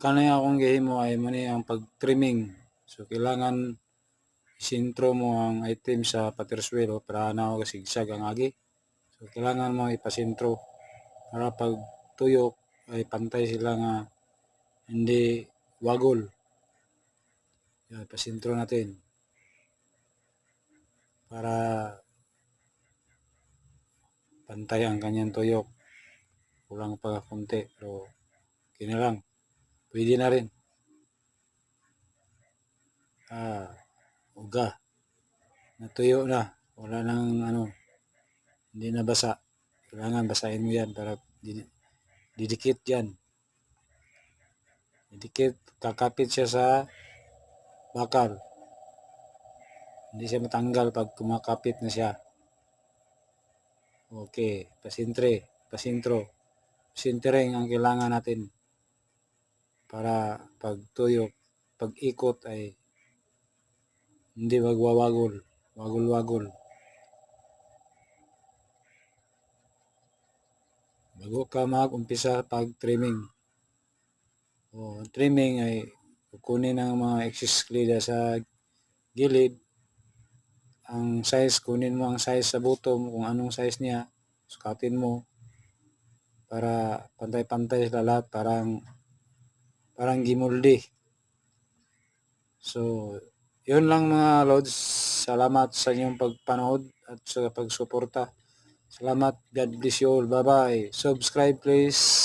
kanay akong gihimo ay mani ang pag-trimming. So kailangan isintro mo ang item sa paterswelo para na kasigsag ang agi. So kailangan mo ipasintro para pag tuyok ay pantay sila nga hindi wagol. Yan, pasintro natin para pantay ang kanyang tuyok. Kulang pa konti pero okay na lang. Pwede na rin. Uga. Natuyo na. Wala nang hindi na basa. Kailangan basahin mo yan para didikit yan. Didikit, kakapit siya sa bakal. Hindi siya matanggal pag kumakapit na siya. Okay, pasintro. Sintering ang kailangan natin para pagtuyok, pag-ikot ay hindi wagwawagol, wagol-wagol. Bago ka mag-umpisa pag-trimming. Trimming ay kukunin ang mga excess klida sa gilid. Ang size, kunin mo ang size sa bottom, kung anong size niya, sukatin mo para pantay-pantay sila lahat, parang gimuldi. So, yun lang mga lods. Salamat sa inyong pagpanood at sa pagsuporta. Salamat. God bless you all. Bye-bye. Subscribe please.